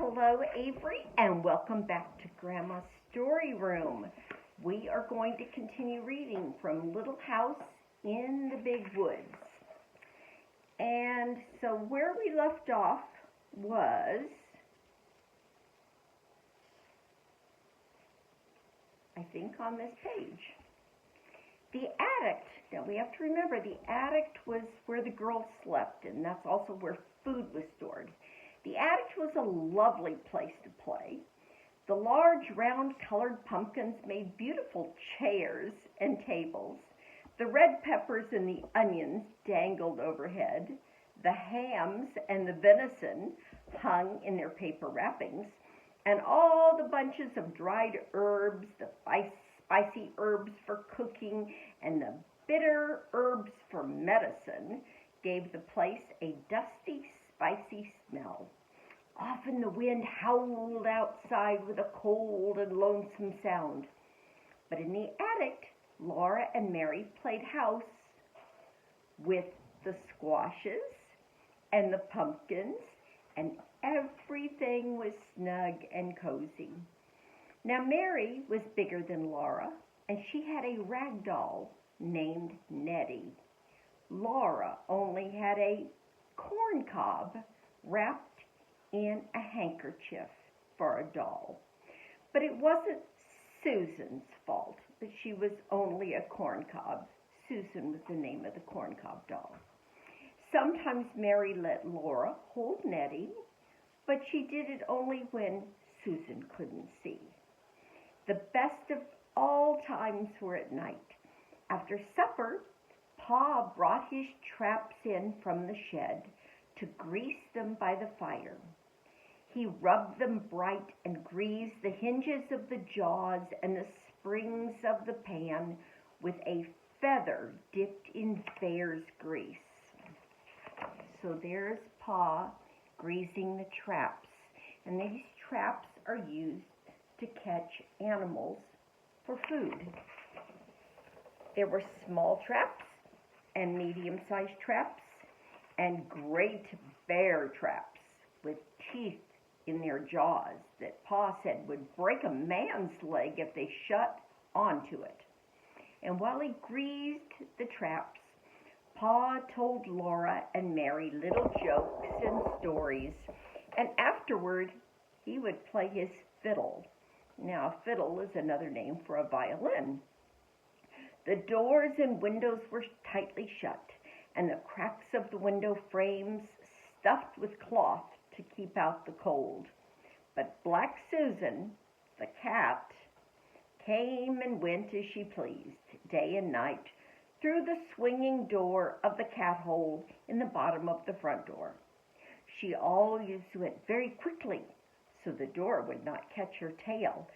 Hello, Avery, and welcome back to Grandma's Story Room. We are going to continue reading from Little House in the Big Woods. And so where we left off was, I think, on this page. The attic. Now we have to remember the attic was where the girls slept, and that's also where food was stored. The attic was a lovely place to play. The large, round-colored pumpkins made beautiful chairs and tables. The red peppers and the onions dangled overhead. The hams and the venison hung in their paper wrappings. And all the bunches of dried herbs, the spicy herbs for cooking, and the bitter herbs for medicine gave the place a dusty, spicy smell. Often the wind howled outside with a cold and lonesome sound. But in the attic, Laura and Mary played house with the squashes and the pumpkins, and everything was snug and cozy. Now Mary was bigger than Laura, and she had a rag doll named Nettie. Laura only had a corn cob wrapped in a handkerchief for a doll. But it wasn't Susan's fault that she was only a corn cob. Susan was the name of the corn cob doll. Sometimes Mary let Laura hold Nettie, but she did it only when Susan couldn't see. The best of all times were at night. After supper, Pa brought his traps in from the shed to grease them by the fire. He rubbed them bright and greased the hinges of the jaws and the springs of the pan with a feather dipped in bear's grease. So there's Pa greasing the traps, and these traps are used to catch animals for food. There were small traps and medium-sized traps and great bear traps with teeth in their jaws that Pa said would break a man's leg if they shut onto it. And while he greased the traps, Pa told Laura and Mary little jokes and stories, and afterward he would play his fiddle. Now, a fiddle is another name for a violin. The doors and windows were tightly shut, and the cracks of the window frames stuffed with cloth to keep out the cold. But Black Susan, the cat, came and went as she pleased, day and night, through the swinging door of the cat hole in the bottom of the front door. She always went very quickly, so the door would not catch her tail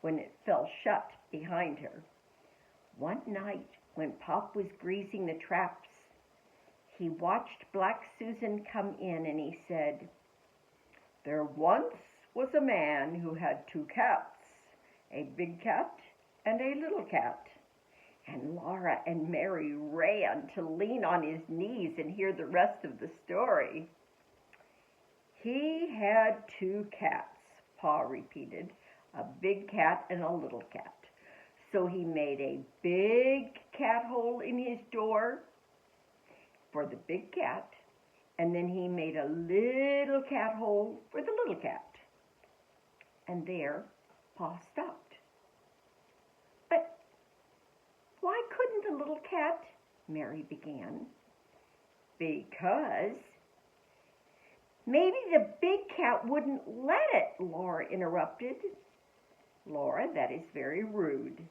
when it fell shut behind her. One night, when Pop was greasing the traps, he watched Black Susan come in, and he said, "There once was a man who had two cats, a big cat and a little cat." And Laura and Mary ran to lean on his knees and hear the rest of the story. "He had two cats," Pa repeated, "a big cat and a little cat. So he made a big cat hole in his door for the big cat, and then he made a little cat hole for the little cat." And there Pa stopped. "But why couldn't the little cat?" Mary began. "Because maybe the big cat wouldn't let it," Laura interrupted. "Laura, that is very rude.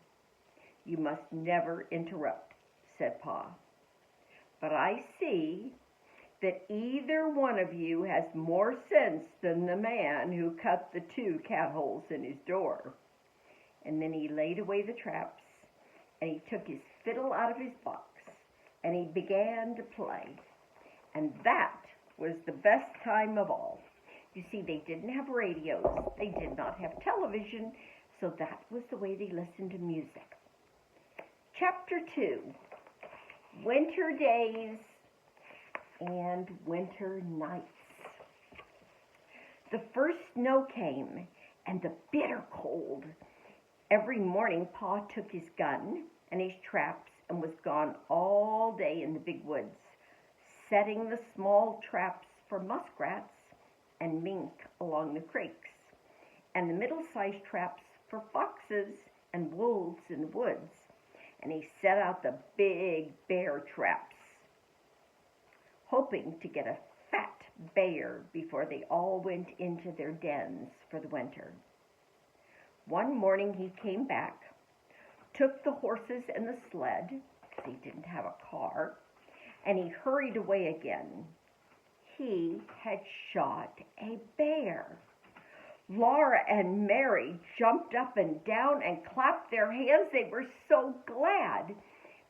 You must never interrupt," said Pa. "But I see that either one of you has more sense than the man who cut the two cat holes in his door." And then he laid away the traps, and he took his fiddle out of his box, and he began to play. And that was the best time of all. You see, they didn't have radios, they did not have television, so that was the way they listened to music. Chapter 2, Winter Days and Winter Nights. The first snow came, and the bitter cold. Every morning Pa took his gun and his traps and was gone all day in the big woods, setting the small traps for muskrats and mink along the creeks, and the middle-sized traps for foxes and wolves in the woods. And he set out the big bear traps, hoping to get a fat bear before they all went into their dens for the winter. One morning he came back, took the horses and the sled, because he didn't have a car, and he hurried away again. He had shot a bear. Laura and Mary jumped up and down and clapped their hands. They were so glad.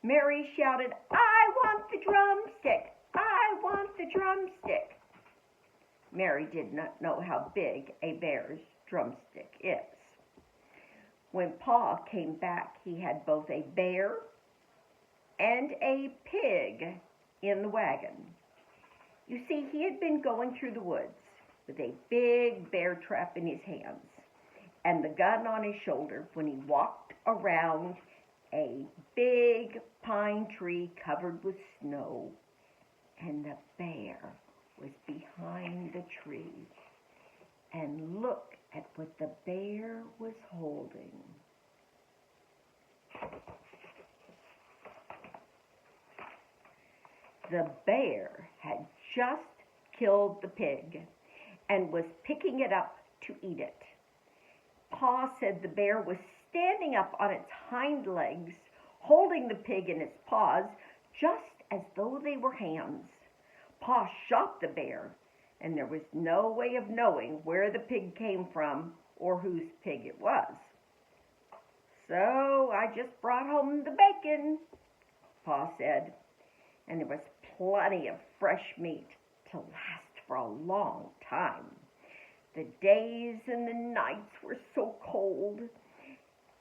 Mary shouted, "I want the drumstick! I want the drumstick!" Mary did not know how big a bear's drumstick is. When Pa came back, he had both a bear and a pig in the wagon. You see, he had been going through the woods with a big bear trap in his hands and the gun on his shoulder when he walked around a big pine tree covered with snow, and the bear was behind the tree. And look at what the bear was holding. The bear had just killed the pig and was picking it up to eat it. Pa said the bear was standing up on its hind legs, holding the pig in its paws, just as though they were hands. Pa shot the bear, and there was no way of knowing where the pig came from or whose pig it was. "So I just brought home the bacon," Pa said, and there was plenty of fresh meat to last for a long time. The days and the nights were so cold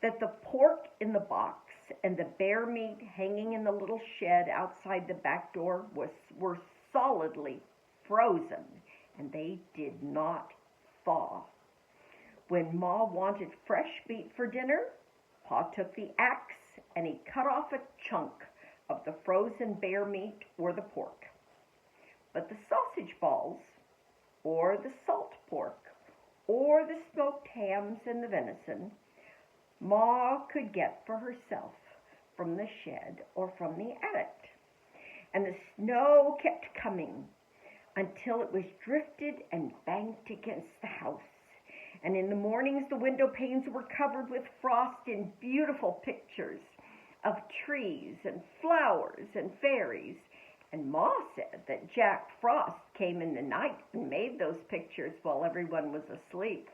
that the pork in the box and the bear meat hanging in the little shed outside the back door were solidly frozen, and they did not thaw. When Ma wanted fresh meat for dinner, Pa took the axe and he cut off a chunk of the frozen bear meat or the pork. But the sausage balls, or the salt pork, or the smoked hams and the venison, Ma could get for herself from the shed or from the attic. And the snow kept coming until it was drifted and banked against the house. And in the mornings, the window panes were covered with frost in beautiful pictures of trees and flowers and fairies. And Ma said that Jack Frost came in the night and made those pictures while everyone was asleep.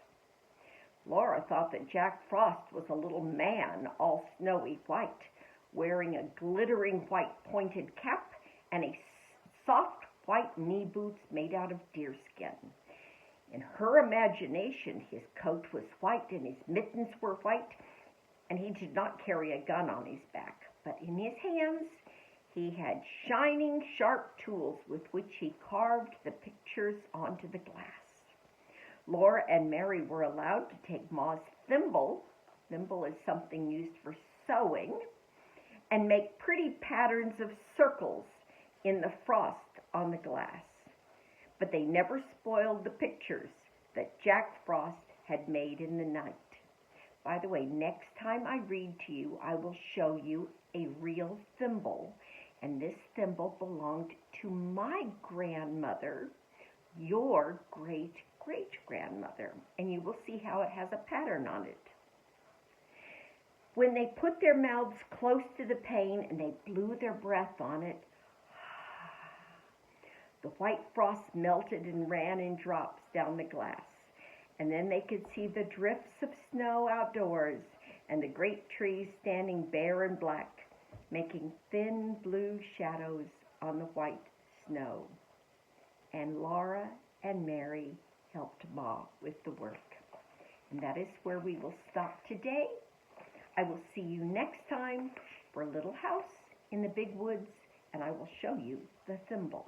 Laura thought that Jack Frost was a little man, all snowy white, wearing a glittering white pointed cap and a soft white knee boots made out of deerskin. In her imagination, his coat was white and his mittens were white, and he did not carry a gun on his back, but in his hands he had shining, sharp tools with which he carved the pictures onto the glass. Laura and Mary were allowed to take Ma's thimble is something used for sewing, and make pretty patterns of circles in the frost on the glass. But they never spoiled the pictures that Jack Frost had made in the night. By the way, next time I read to you, I will show you a real thimble. And this thimble belonged to my grandmother, your great-great-grandmother. And you will see how it has a pattern on it. When they put their mouths close to the pane and they blew their breath on it, the white frost melted and ran in drops down the glass. And then they could see the drifts of snow outdoors and the great trees standing bare and black, making thin blue shadows on the white snow. And Laura and Mary helped Ma with the work. And that is where we will stop today. I will see you next time for Little House in the Big Woods, and I will show you the thimble.